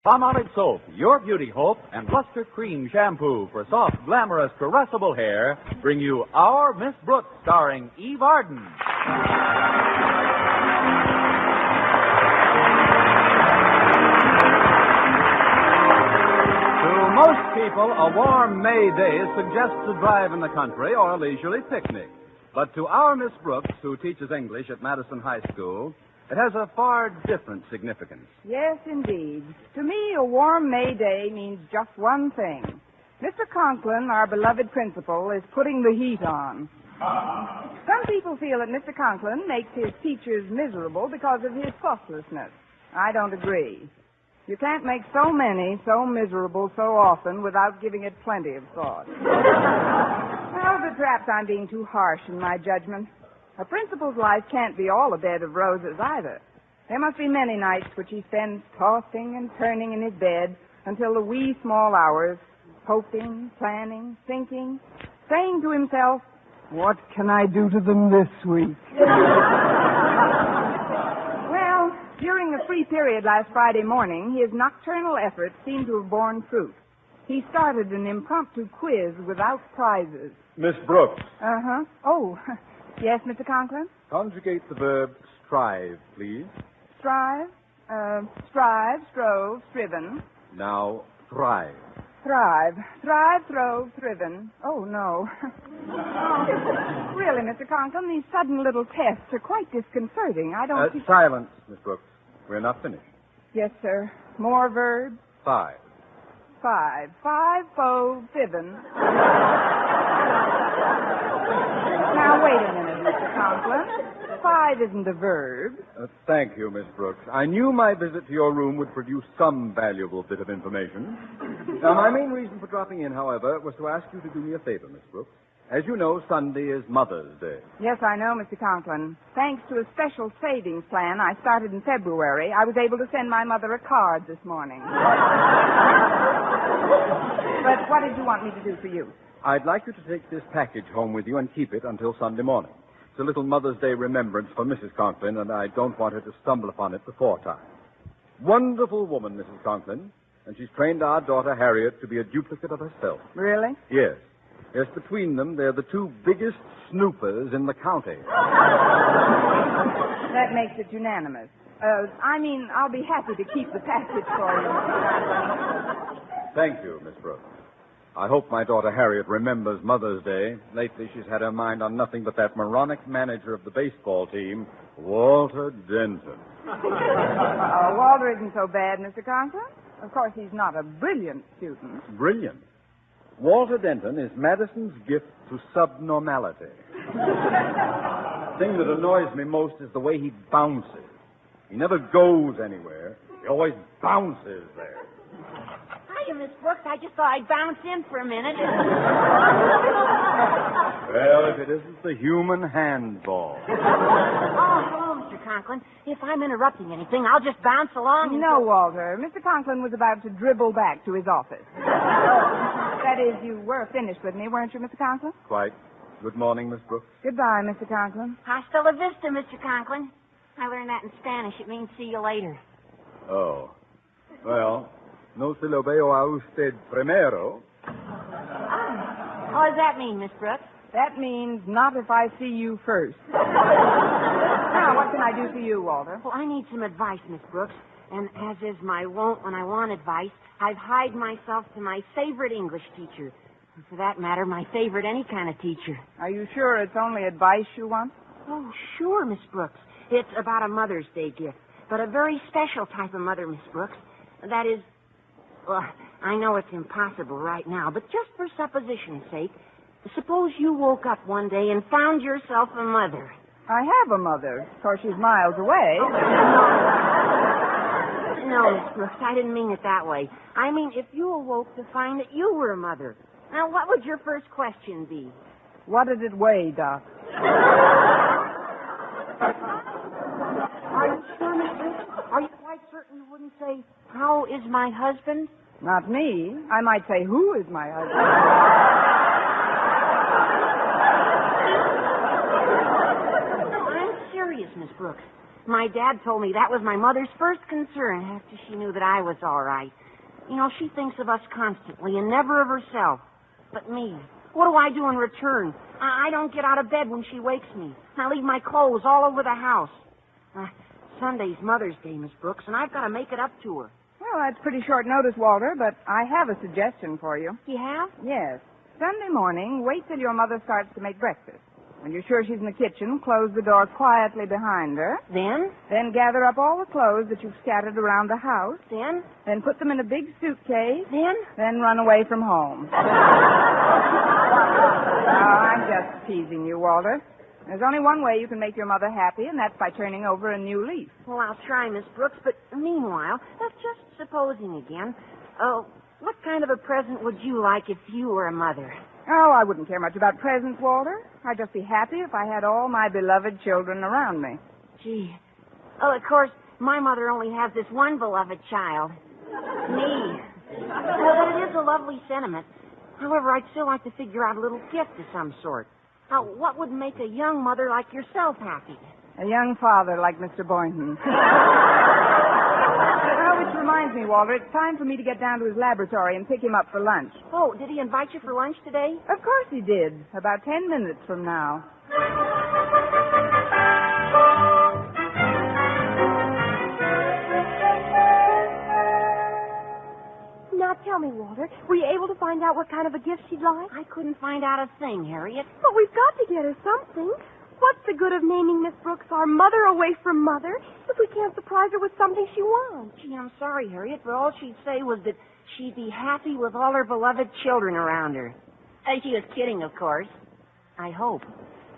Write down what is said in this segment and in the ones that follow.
Palmolive Soap, your beauty hope, and Luster Cream Shampoo for soft, glamorous, caressable hair bring you Our Miss Brooks, starring Eve Arden. To most people, a warm May day suggests a drive in the country or a leisurely picnic. But to our Miss Brooks, who teaches English at Madison High School, it has a far different significance. Yes, indeed. To me, a warm May day means just one thing. Mr. Conklin, our beloved principal, is putting the heat on. Some people feel that Mr. Conklin makes his teachers miserable because of his thoughtlessness. I don't agree. You can't make so many so miserable so often without giving it plenty of thought. Well, but perhaps I'm being too harsh in my judgment. A principal's life can't be all a bed of roses either. There must be many nights which he spends tossing and turning in his bed until the wee small hours, hoping, planning, thinking, saying to himself, "What can I do to them this week?" Well, during the free period last Friday morning, his nocturnal efforts seemed to have borne fruit. He started an impromptu quiz without prizes. Miss Brooks. Uh-huh. Oh, yes, Mr. Conklin? Conjugate the verb strive, please. Strive, strove, striven. Now, thrive. Thrive, throve, thriven. Oh, no. Really, Mr. Conklin, these sudden little tests are quite disconcerting. I don't... Silence, Miss Brooks. We're not finished. Yes, sir. More verbs? Five. Five, fiven. Now, wait a minute, Mr. Conklin. Five isn't a verb. Thank you, Miss Brooks. I knew my visit to your room would produce some valuable bit of information. Now, my main reason for dropping in, however, was to ask you to do me a favor, Miss Brooks. As you know, Sunday is Mother's Day. Yes, I know, Mr. Conklin. Thanks to a special savings plan I started in February, I was able to send my mother a card this morning. But what did you want me to do for you? I'd like you to take this package home with you and keep it until Sunday morning. It's a little Mother's Day remembrance for Mrs. Conklin, and I don't want her to stumble upon it before time. Wonderful woman, Mrs. Conklin, and she's trained our daughter Harriet to be a duplicate of herself. Really? Yes. Yes, between them, they're the two biggest snoopers in the county. That makes it unanimous. I'll be happy to keep the package for you. Thank you, Miss Brooks. I hope my daughter Harriet remembers Mother's Day. Lately, she's had her mind on nothing but that moronic manager of the baseball team, Walter Denton. Walter isn't so bad, Mr. Conklin. Of course, he's not a brilliant student. Brilliant? Walter Denton is Madison's gift to subnormality. The thing that annoys me most is the way he bounces. He never goes anywhere. He always bounces there. Hiya, Miss Brooks. I just thought I'd bounce in for a minute. Well, if it isn't the human handball. Oh, hello, Mr. Conklin. If I'm interrupting anything, I'll just bounce along. No, Walter. Mr. Conklin was about to dribble back to his office. That is, you were finished with me, weren't you, Mr. Conklin? Quite. Good morning, Miss Brooks. Goodbye, Mr. Conklin. Hasta la vista, Mr. Conklin. I learned that in Spanish. It means see you later. Oh. Well, no se lo veo a usted primero. What does that mean, Miss Brooks? That means not if I see you first. Now, what can I do for you, Walter? Well, I need some advice, Miss Brooks. And as is my wont when I want advice, I've hied myself to my favorite English teacher. And for that matter, my favorite any kind of teacher. Are you sure it's only advice you want? Oh, sure, Miss Brooks. It's about a Mother's Day gift, but a very special type of mother, Miss Brooks. That is, well, I know it's impossible right now, but just for supposition's sake, suppose you woke up one day and found yourself a mother. I have a mother. Of course, she's miles away. No, Miss Brooks, I didn't mean it that way. I mean, if you awoke to find that you were a mother, now, what would your first question be? What did it weigh, Doc? Are you sure, Miss Brooks? Are you quite certain you wouldn't say, how is my husband? Not me. I might say, who is my husband? I'm serious, Miss Brooks. My dad told me that was my mother's first concern after she knew that I was all right. You know, she thinks of us constantly and never of herself. But me, what do I do in return? I don't get out of bed when she wakes me. I leave my clothes all over the house. Sunday's Mother's Day, Miss Brooks, and I've got to make it up to her. Well, that's pretty short notice, Walter, but I have a suggestion for you. You have? Yes. Sunday morning, wait till your mother starts to make breakfast. When you're sure she's in the kitchen, close the door quietly behind her. Then? Then gather up all the clothes that you've scattered around the house. Then? Then put them in a big suitcase. Then? Then run away from home. I'm just teasing you, Walter. There's only one way you can make your mother happy, and that's by turning over a new leaf. Well, I'll try, Miss Brooks, but meanwhile, that's just supposing again. What kind of a present would you like if you were a mother? Oh, I wouldn't care much about presents, Walter. I'd just be happy if I had all my beloved children around me. Gee. Oh, of course, my mother only has this one beloved child. Me. But it is a lovely sentiment. However, I'd still like to figure out a little gift of some sort. Now, what would make a young mother like yourself happy? A young father like Mr. Boynton. Oh, which reminds me, Walter, it's time for me to get down to his laboratory and pick him up for lunch. Oh, did he invite you for lunch today? Of course he did. About 10 minutes from now. Now tell me, Walter, were you able to find out what kind of a gift she'd like? I couldn't find out a thing, Harriet. But we've got to get her something. What's the good of naming Miss Brooks our mother away from mother if we can't surprise her with something she wants? Gee, I'm sorry, Harriet, but all she'd say was that she'd be happy with all her beloved children around her. And she was kidding, of course. I hope.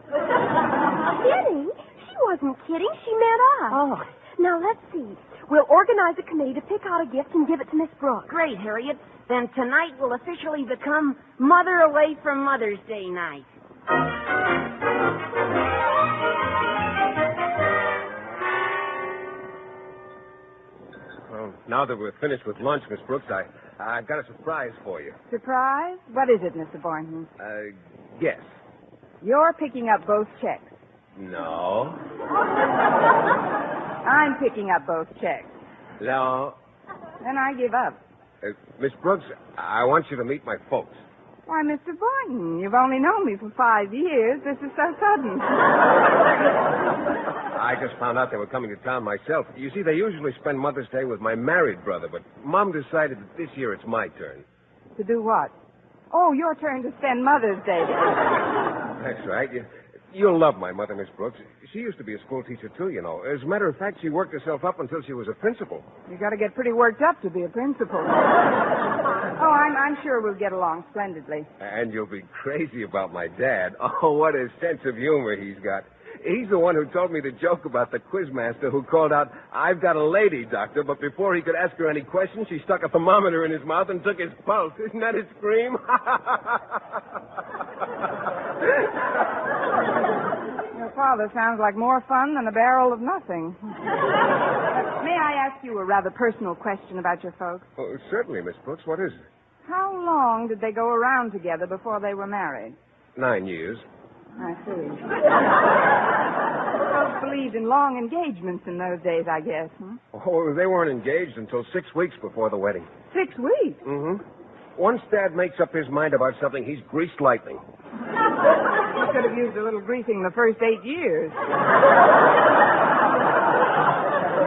Kidding? She wasn't kidding. She meant us. Oh. Now, let's see. We'll organize a committee to pick out a gift and give it to Miss Brooks. Great, Harriet. Then tonight will officially become Mother Away from Mother's Day night. Well, now that we're finished with lunch, Miss Brooks, I've got a surprise for you. Surprise? What is it, Mr. Boynton? Guess. You're picking up both checks. No. I'm picking up both checks. No. Then I give up. Miss Brooks, I want you to meet my folks. Why, Mr. Boynton, you've only known me for 5 years. This is so sudden. I just found out they were coming to town myself. You see, they usually spend Mother's Day with my married brother, but Mom decided that this year it's my turn. To do what? Oh, your turn to spend Mother's Day. That's right. You'll love my mother, Miss Brooks. She used to be a school teacher, too, you know. As a matter of fact, she worked herself up until she was a principal. You got to get pretty worked up to be a principal. Oh, I'm sure we'll get along splendidly. And you'll be crazy about my dad. Oh, what a sense of humor he's got. He's the one who told me the joke about the quizmaster who called out, "I've got a lady, doctor," but before he could ask her any questions, she stuck a thermometer in his mouth and took his pulse. Isn't that a scream? Your father sounds like more fun than a barrel of nothing. May I ask you a rather personal question about your folks? Oh, certainly, Miss Brooks. What is it? How long did they go around together before they were married? 9 years. I see. Folks believed in long engagements in those days, I guess, huh? Oh, they weren't engaged until 6 weeks before the wedding. 6 weeks? Mm-hmm. Once Dad makes up his mind about something, he's greased lightning. You could have used a little greasing the first 8 years.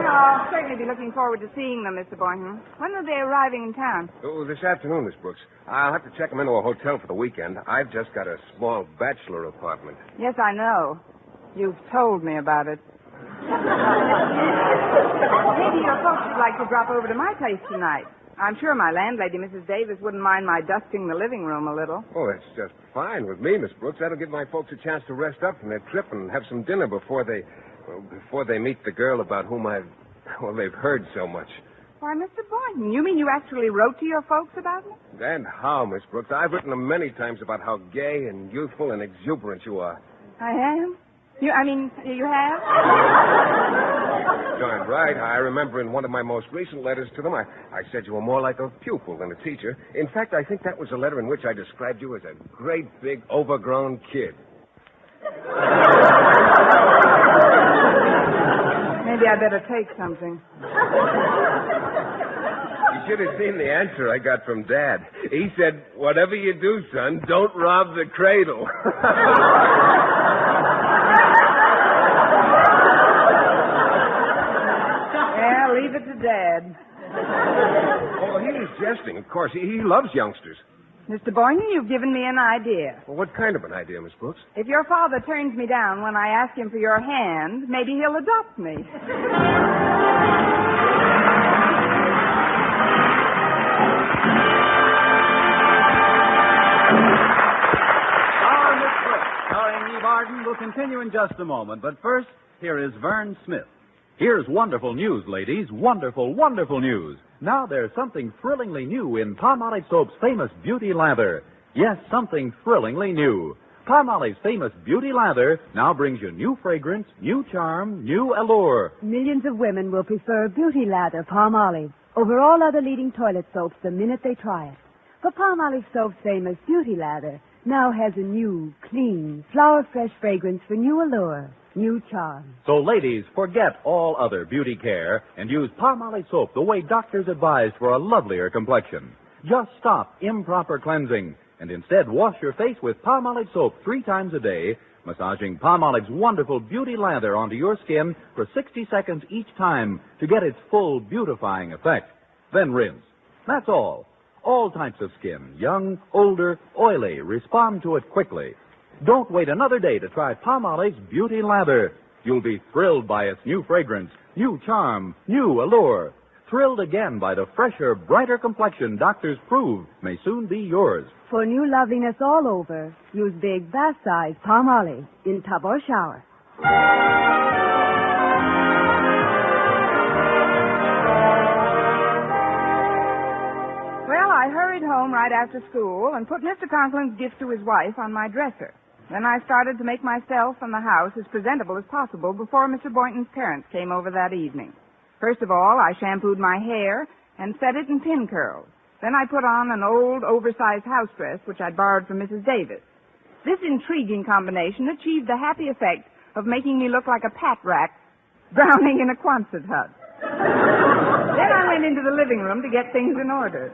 I'll certainly be looking forward to seeing them, Mr. Boynton. When are they arriving in town? Oh, this afternoon, Miss Brooks. I'll have to check them into a hotel for the weekend. I've just got a small bachelor apartment. Yes, I know. You've told me about it. Maybe your folks would like to drop over to my place tonight. I'm sure my landlady, Mrs. Davis, wouldn't mind my dusting the living room a little. Oh, that's just fine with me, Miss Brooks. That'll give my folks a chance to rest up from their trip and have some dinner before they meet the girl about whom they've heard so much. Why, Mr. Boynton, you mean you actually wrote to your folks about me? And how, Miss Brooks? I've written them many times about how gay and youthful and exuberant you are. I am? You have? Darn right. I remember in one of my most recent letters to them, I said you were more like a pupil than a teacher. In fact, I think that was a letter in which I described you as a great, big, overgrown kid. Maybe I better take something. You should have seen the answer I got from Dad. He said, whatever you do, son, don't rob the cradle. Yeah, leave it to Dad. Oh, he was jesting. Of course, he loves youngsters. Mr. Boynton, you've given me an idea. Well, what kind of an idea, Miss Brooks? If your father turns me down when I ask him for your hand, maybe he'll adopt me. Our Miss Brooks, starring Eve Arden, will continue in just a moment. But first, here is Vern Smith. Here's wonderful news, ladies. Wonderful, wonderful news. Now there's something thrillingly new in Palmolive Soap's famous Beauty Lather. Yes, something thrillingly new. Palmolive's famous Beauty Lather now brings you new fragrance, new charm, new allure. Millions of women will prefer Beauty Lather Palmolive over all other leading toilet soaps the minute they try it. For Palmolive Soap's famous Beauty Lather now has a new, clean, flower-fresh fragrance for new allure, new charm. So, ladies, forget all other beauty care and use Palmolive Soap the way doctors advise for a lovelier complexion. Just stop improper cleansing and instead wash your face with Palmolive Soap 3 times a day, massaging Palmolive's wonderful Beauty Lather onto your skin for 60 seconds each time to get its full beautifying effect. Then rinse. That's all. All types of skin, young, older, oily, respond to it quickly. Don't wait another day to try Palmolive's Beauty Lather. You'll be thrilled by its new fragrance, new charm, new allure. Thrilled again by the fresher, brighter complexion doctors prove may soon be yours. For new loveliness all over, use big bath-size Palmolive in tub or shower. Well, I hurried home right after school and put Mr. Conklin's gift to his wife on my dresser. Then I started to make myself and the house as presentable as possible before Mr. Boynton's parents came over that evening. First of all, I shampooed my hair and set it in pin curls. Then I put on an old, oversized house dress, which I'd borrowed from Mrs. Davis. This intriguing combination achieved the happy effect of making me look like a pat rat drowning in a Quonset hut. Then I went into the living room to get things in order.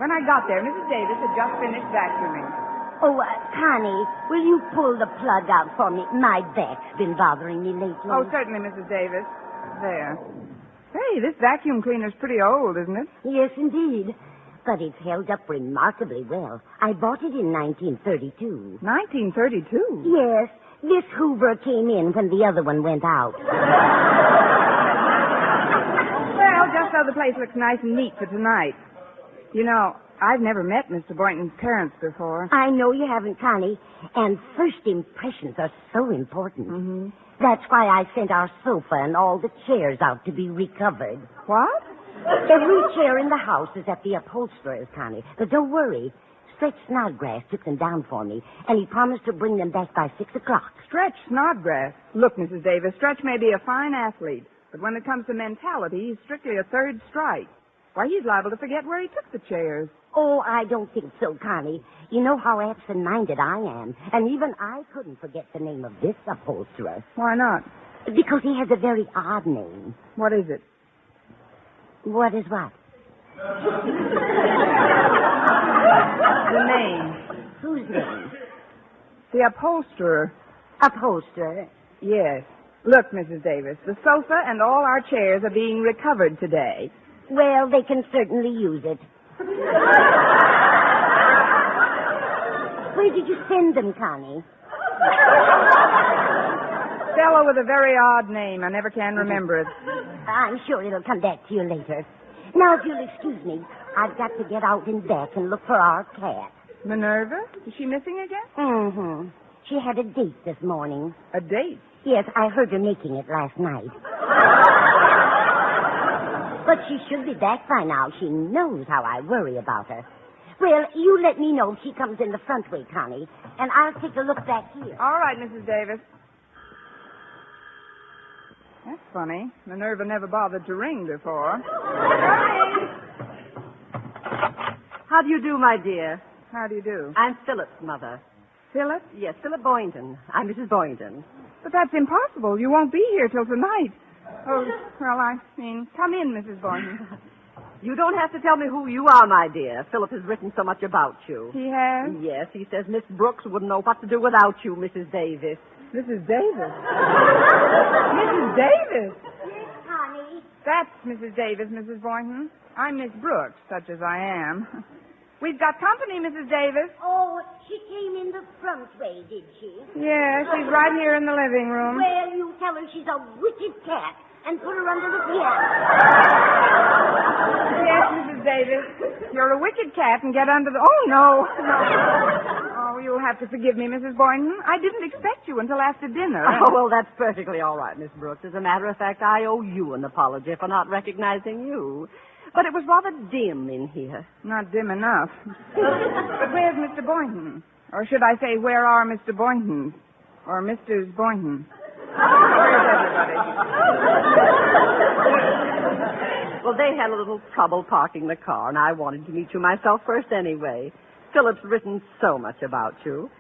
When I got there, Mrs. Davis had just finished vacuuming. Oh, Connie, will you pull the plug out for me? My back's been bothering me lately. Oh, certainly, Mrs. Davis. There. Hey, this vacuum cleaner's pretty old, isn't it? Yes, indeed. But it's held up remarkably well. I bought it in 1932. 1932? Yes. This Hoover came in when the other one went out. Well, just so the place looks nice and neat for tonight. You know, I've never met Mr. Boynton's parents before. I know you haven't, Connie. And first impressions are so important. Mm-hmm. That's why I sent our sofa and all the chairs out to be recovered. What? Every chair in the house is at the upholsterer's, Connie. But don't worry. Stretch Snodgrass took them down for me, and he promised to bring them back by 6 o'clock. Stretch Snodgrass? Look, Mrs. Davis, Stretch may be a fine athlete, but when it comes to mentality, he's strictly a third strike. Why, he's liable to forget where he took the chairs. Oh, I don't think so, Connie. You know how absent-minded I am, and even I couldn't forget the name of this upholsterer. Why not? Because he has a very odd name. What is it? What is what? The name. Whose name? The upholsterer. Upholsterer? Yes. Look, Mrs. Davis, the sofa and all our chairs are being recovered today. Well, they can certainly use it. Where did you send them, Connie? Fellow with a very odd name. I never can remember it. I'm sure it'll come back to you later. Now, if you'll excuse me, I've got to get out in back and look for our cat. Minerva? Is she missing again? Mm-hmm. She had a date this morning. A date? Yes, I heard her making it last night. But she should be back by now. She knows how I worry about her. Well, you let me know if she comes in the front way, Connie, and I'll take a look back here. All right, Mrs. Davis. That's funny. Minerva never bothered to ring before. How do you do, my dear? How do you do? I'm Philip's mother. Philip? Yes, Philip Boynton. I'm Mrs. Boynton. But that's impossible. You won't be here till tonight. Oh, well, I mean, come in, Mrs. Boynton. You don't have to tell me who you are, my dear. Philip has written so much about you. He has? Yes, he says Miss Brooks wouldn't know what to do without you, Mrs. Davis. Mrs. Davis? Mrs. Davis? Yes, honey. That's Mrs. Davis, Mrs. Boynton. I'm Miss Brooks, such as I am. We've got company, Mrs. Davis. Oh, she came in the front way, did she? Yeah, she's right here in the living room. Well, you tell her she's a wicked cat and put her under the piano. Yes, Mrs. Davis. You're a wicked cat and get under the... Oh, no. Oh, you'll have to forgive me, Mrs. Boynton. I didn't expect you until after dinner. Oh, well, that's perfectly all right, Miss Brooks. As a matter of fact, I owe you an apology for not recognizing you. But it was rather dim in here. Not dim enough. But where's Mr. Boynton? Or should I say, where are Mr. Boynton? Or Mrs. Boynton? Where's everybody? Well, they had a little trouble parking the car, and I wanted to meet you myself first anyway. Philip's written so much about you.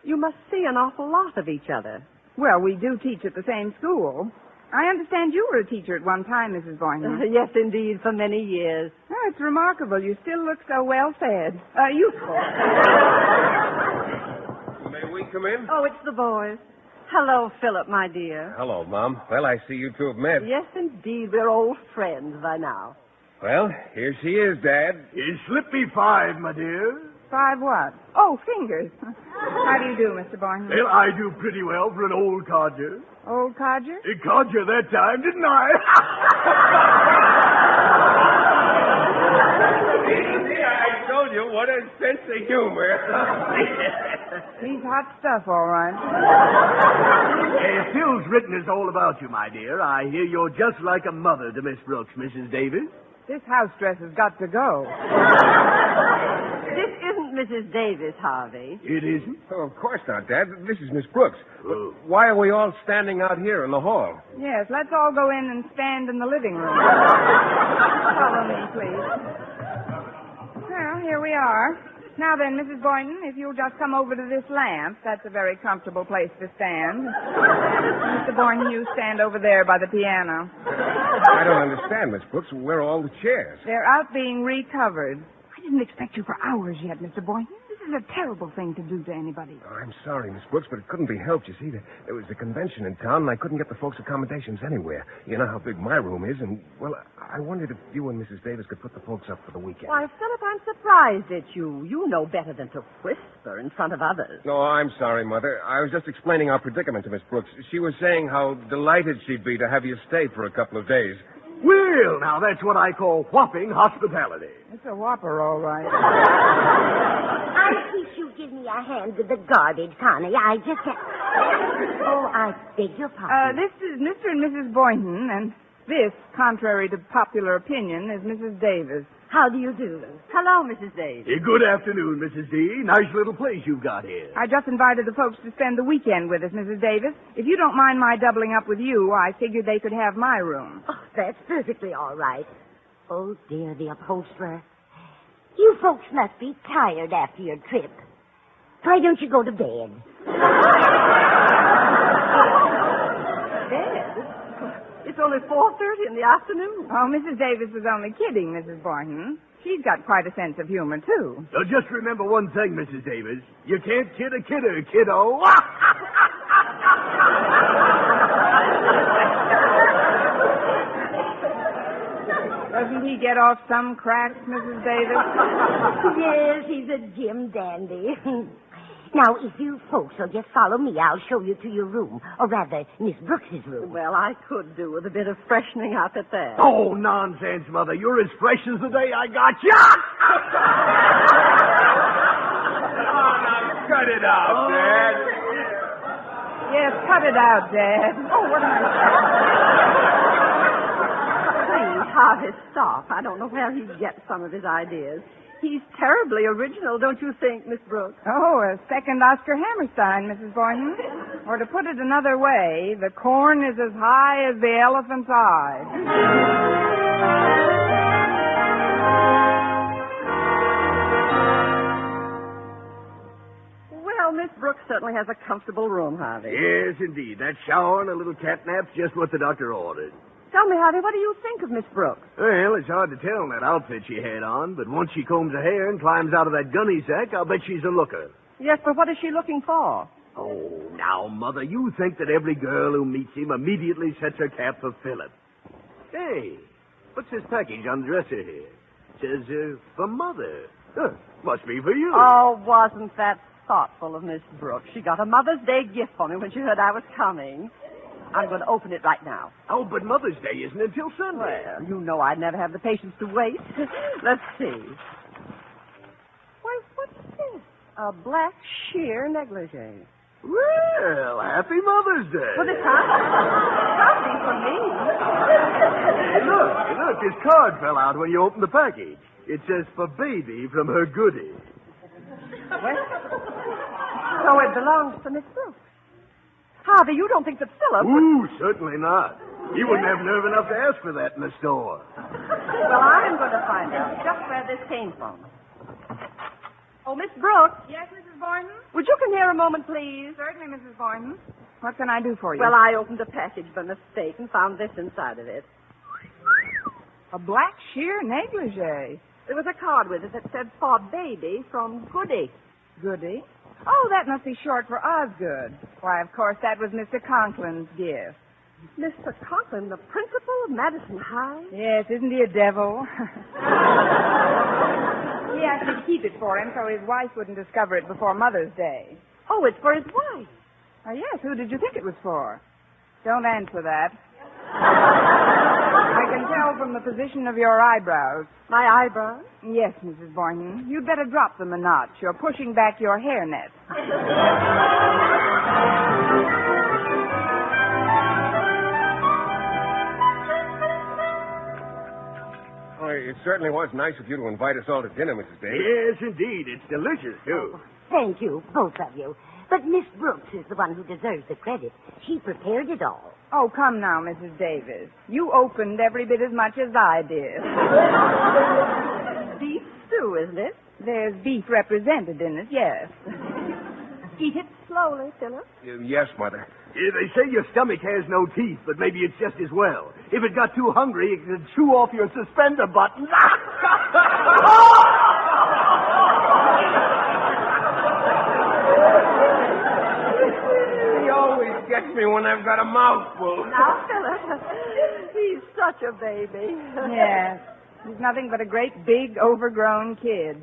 You must see an awful lot of each other. Well, we do teach at the same school. I understand you were a teacher at one time, Mrs. Boynton. Yes, indeed, for many years. Oh, it's remarkable. You still look so well-fed. Youthful. May we come in? Oh, it's the boys. Hello, Philip, my dear. Hello, Mom. Well, I see you two have met. Yes, indeed. We're old friends by now. Well, here she is, Dad. Slip me 5, my dear. 5 what? Oh, fingers. How do you do, Mr. Boynton? Well, I do pretty well for an old codger. Old codger? Codger that time, didn't I? I told you, what a sense of humor. He's hot stuff, all right. Phil's written us all about you, my dear. I hear you're just like a mother to Miss Brooks, Mrs. Davis. This house dress has got to go. This isn't Mrs. Davis, Harvey. It isn't? Oh, of course not, Dad. This is Miss Brooks. Oh. Why are we all standing out here in the hall? Yes, let's all go in and stand in the living room. Follow me, please. Well, here we are. Now then, Mrs. Boynton, if you'll just come over to this lamp, that's a very comfortable place to stand. Mr. Boynton, you stand over there by the piano. I don't understand, Miss Brooks. Where are all the chairs? They're out being recovered. I didn't expect you for hours yet, Mr. Boynton. This is a terrible thing to do to anybody. Oh, I'm sorry, Miss Brooks, but it couldn't be helped. You see, there was a convention in town, and I couldn't get the folks accommodations anywhere. You know how big my room is, and, well, I wondered if you and Mrs. Davis could put the folks up for the weekend. Why, Philip, I'm surprised at you. You know better than to whisper in front of others. No, I'm sorry, Mother. I was just explaining our predicament to Miss Brooks. She was saying how delighted she'd be to have you stay for a couple of days. Well, now, that's what I call whopping hospitality. It's a whopper, all right. I wish you'd give me a hand with the garbage, Connie. I just can't... Oh, I beg your pardon. This is Mr. and Mrs. Boynton, and this, contrary to popular opinion, is Mrs. Davis. How do you do? Hello, Mrs. Davis. Good afternoon, Mrs. D. Nice little place you've got here. I just invited the folks to spend the weekend with us, Mrs. Davis. If you don't mind my doubling up with you, I figured they could have my room. Oh, that's perfectly all right. Oh, dear, the upholsterer. You folks must be tired after your trip. Why don't you go to bed? Bed? It's only 4:30 in the afternoon. Oh, Mrs. Davis was only kidding, Mrs. Boynton. She's got quite a sense of humor, too. Now, just remember one thing, Mrs. Davis. You can't kid a kidder, kiddo. Doesn't he get off some cracks, Mrs. Davis? Yes, he's a Jim dandy. Now, if you folks will just follow me, I'll show you to your room. Or rather, Miss Brooks's room. Well, I could do with a bit of freshening up at that. Oh, nonsense, Mother. You're as fresh as the day I got you. Now, cut it out, Dad. Yes, cut it out, Dad. Oh, what am I saying? Please, Harvey, stop. I don't know where he gets some of his ideas. He's terribly original, don't you think, Miss Brooks? Oh, a second Oscar Hammerstein, Mrs. Boynton. Or to put it another way, the corn is as high as the elephant's eye. Well, Miss Brooks certainly has a comfortable room, Harvey. Yes, indeed. That shower and a little catnap's just what the doctor ordered. Tell me, Harry, what do you think of Miss Brooks? Well, it's hard to tell in that outfit she had on, but once she combs her hair and climbs out of that gunny sack, I'll bet she's a looker. Yes, but what is she looking for? Oh, now, Mother, you think that every girl who meets him immediately sets her cap for Philip. Hey, what's this package on the dresser here? It says, for Mother. Huh, must be for you. Oh, wasn't that thoughtful of Miss Brooks? She got a Mother's Day gift for me when she heard I was coming. I'm going to open it right now. Oh, but Mother's Day isn't until Sunday. Well, you know I'd never have the patience to wait. Let's see. Why, what's this? A black sheer negligee. Well, happy Mother's Day. Well, it's can't be for me. Hey, look, this card fell out when you opened the package. It says, for baby from her goodie. Well, so it belongs to Miss Brooks. Harvey, you don't think that Philip... Ooh, certainly not. He wouldn't have nerve enough to ask for that in the store. Well, I'm going to find out just where this came from. Oh, Miss Brooks. Yes, Mrs. Boynton? Would you come here a moment, please? Certainly, Mrs. Boynton. What can I do for you? Well, I opened a package by mistake and found this inside of it. A black sheer negligee. There was a card with it that said, for baby from Goody. Goody? Oh, that must be short for Osgood. Why, of course, that was Mr. Conklin's gift. Mr. Conklin, the principal of Madison High? Yes, isn't he a devil? He asked me to keep it for him so his wife wouldn't discover it before Mother's Day. Oh, it's for his wife. Oh, yes, who did you think it was for? Don't answer that. I can tell from the position of your eyebrows. My eyebrows? Yes, Mrs. Boynton. You'd better drop them a notch. You're pushing back your hairnet. Well, it certainly was nice of you to invite us all to dinner, Mrs. Davis. Yes, indeed. It's delicious, too. Thank you, both of you. But Miss Brooks is the one who deserves the credit. She prepared it all. Oh, come now, Mrs. Davis. You opened every bit as much as I did. Beef stew, isn't it? There's beef represented in it, yes. Eat it slowly, Philip. Yes, Mother. Yeah, they say your stomach has no teeth, but maybe it's just as well. If it got too hungry, it could chew off your suspender button. He always gets me when I've got a mouthful. Now, Philip, he's such a baby. Yes. He's nothing but a great, big, overgrown kid.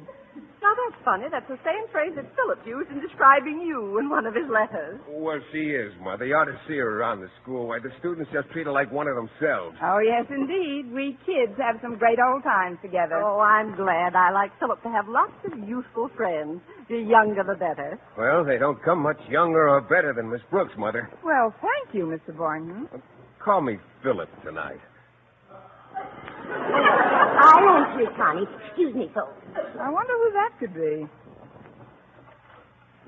Now, that's funny. That's the same phrase that Philip used in describing you in one of his letters. Well, she is, Mother. You ought to see her around the school. Why, the students just treat her like one of themselves. Oh, yes, indeed. We kids have some great old times together. Oh, I'm glad. I like Philip to have lots of useful friends. The younger, the better. Well, they don't come much younger or better than Miss Brooks, Mother. Well, thank you, Mr. Boynton. Call me Philip tonight. I'll answer it, Connie. Excuse me, folks. I wonder who that could be.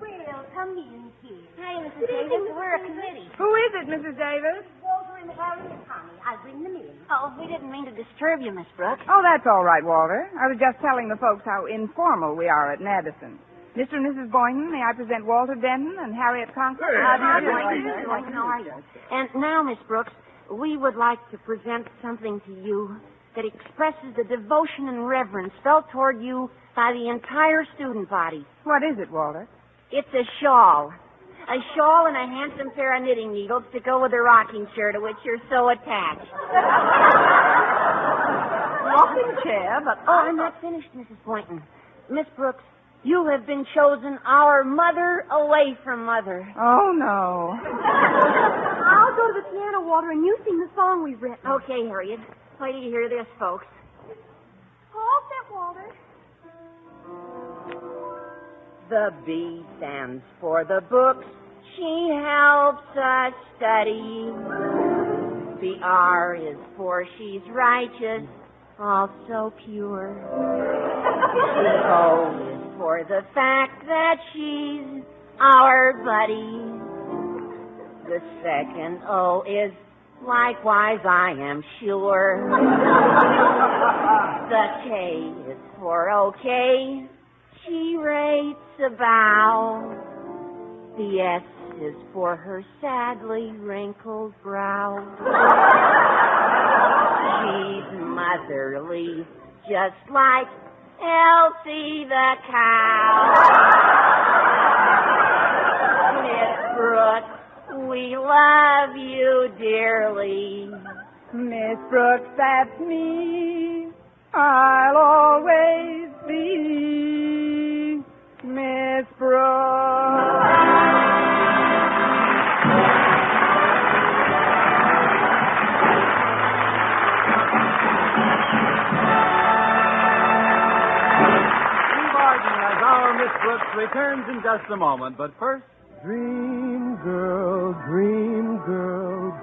Well, come in here. Hi, Mrs. Davis. We're a committee. Who is it, Mrs. Davis? Walter and Harry and Connie. I'll bring them in. Oh, we didn't mean to disturb you, Miss Brooks. Oh, that's all right, Walter. I was just telling the folks how informal we are at Madison. Mr. and Mrs. Boynton, may I present Walter Denton and Harriet Conklin? How do you do? And now, Miss Brooks, we would like to present something to you that expresses the devotion and reverence felt toward you by the entire student body. What is it, Walter? It's a shawl. A shawl and a handsome pair of knitting needles to go with the rocking chair to which you're so attached. Rocking chair, but... Oh, I'm not finished, Mrs. Boynton. Miss Brooks, you have been chosen our mother away from mother. Oh, no. I'll go to the piano, Walter, and you sing the song we've written. Okay, Harriet. Wait till you hear this, folks. All set, Walter. The B stands for the books she helps us study. The R is for she's righteous, also pure. The O is for the fact that she's our buddy. The second O is likewise, I am sure. The K is for okay. She rates a bow. The S is for her sadly wrinkled brow. She's motherly, just like Elsie the cow. Miss Brooks, we love you dearly. Miss Brooks, that's me. I'll always be Miss Brooks. Eve Arden as our Miss Brooks returns in just a moment, but first... Dream girl,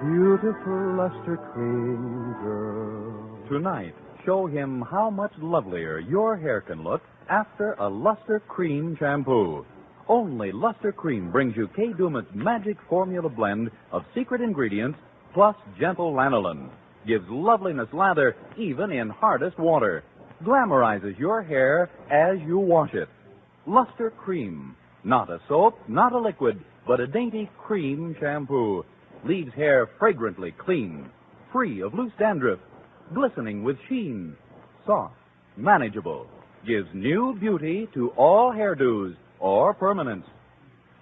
beautiful luster cream girl. Tonight, show him how much lovelier your hair can look after a Luster Cream shampoo. Only Luster Cream brings you Kay Daumit's magic formula blend of secret ingredients plus gentle lanolin. Gives loveliness lather even in hardest water. Glamorizes your hair as you wash it. Luster Cream. Not a soap, not a liquid, but a dainty cream shampoo. Leaves hair fragrantly clean, free of loose dandruff, glistening with sheen, soft, manageable. Gives new beauty to all hairdos or permanents.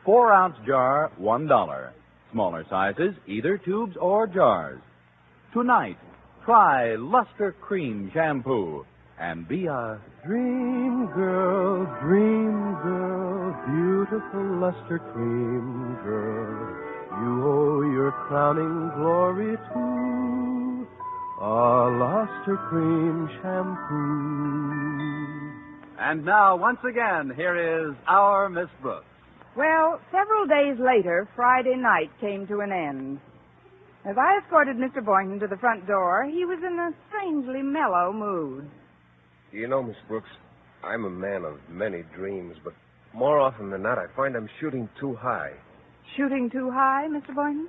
4-ounce jar, $1. Smaller sizes, either tubes or jars. Tonight, try Luster Cream Shampoo and be a Dream girl, beautiful luster cream girl. You owe your crowning glory to a luster cream shampoo. And now, once again, here is our Miss Brooks. Well, several days later, Friday night came to an end. As I escorted Mr. Boynton to the front door, he was in a strangely mellow mood. You know, Miss Brooks, I'm a man of many dreams, but more often than not, I find I'm shooting too high. Shooting too high, Mr. Boynton?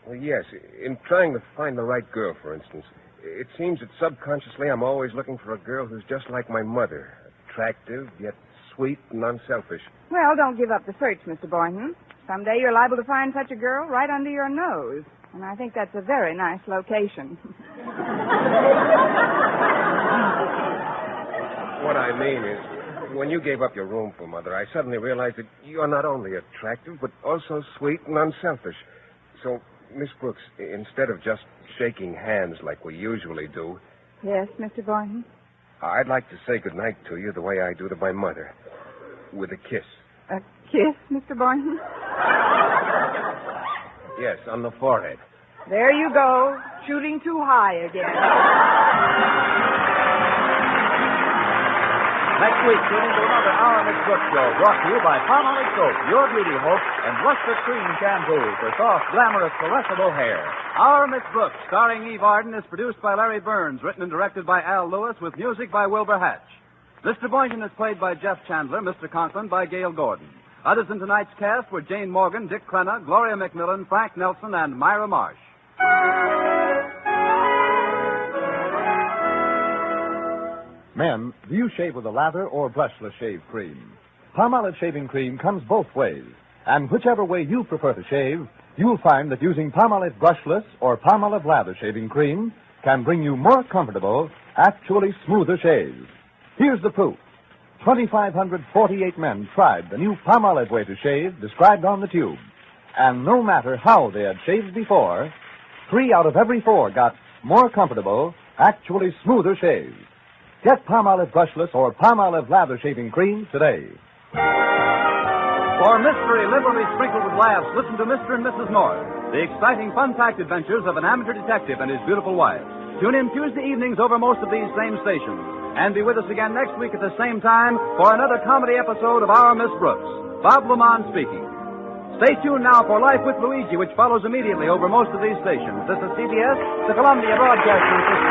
Well, yes, in trying to find the right girl, for instance. It seems that subconsciously I'm always looking for a girl who's just like my mother. Attractive, yet sweet and unselfish. Well, don't give up the search, Mr. Boynton. Someday you're liable to find such a girl right under your nose. And I think that's a very nice location. What I mean is, when you gave up your room for Mother, I suddenly realized that you're not only attractive, but also sweet and unselfish. So, Miss Brooks, instead of just shaking hands like we usually do... Yes, Mr. Boynton? I'd like to say goodnight to you the way I do to my mother. With a kiss. A kiss, Mr. Boynton? Yes, on the forehead. There you go, shooting too high again. Next week, tune into another Our Miss Brooks show brought to you by Palmolive Soap, your beauty hope, and Luster Cream Shampoo for soft, glamorous, caressable hair. Our Miss Brooks, starring Eve Arden, is produced by Larry Burns, written and directed by Al Lewis, with music by Wilbur Hatch. Mr. Boynton is played by Jeff Chandler, Mr. Conklin by Gail Gordon. Others in tonight's cast were Jane Morgan, Dick Crenna, Gloria McMillan, Frank Nelson, and Myra Marsh. Men, do you shave with a lather or brushless shave cream? Palmolive shaving cream comes both ways. And whichever way you prefer to shave, you'll find that using Palmolive brushless or Palmolive lather shaving cream can bring you more comfortable, actually smoother shaves. Here's the proof. 2,548 men tried the new Palmolive way to shave described on the tube. And no matter how they had shaved before, 3 out of every 4 got more comfortable, actually smoother shaves. Get Palmolive brushless or Palmolive lather shaving cream today. For mystery liberally sprinkled with laughs, listen to Mr. and Mrs. North, the exciting, fun-packed adventures of an amateur detective and his beautiful wife. Tune in Tuesday evenings over most of these same stations. And be with us again next week at the same time for another comedy episode of Our Miss Brooks. Bob Lamont speaking. Stay tuned now for Life with Luigi, which follows immediately over most of these stations. This is CBS, the Columbia Broadcasting System.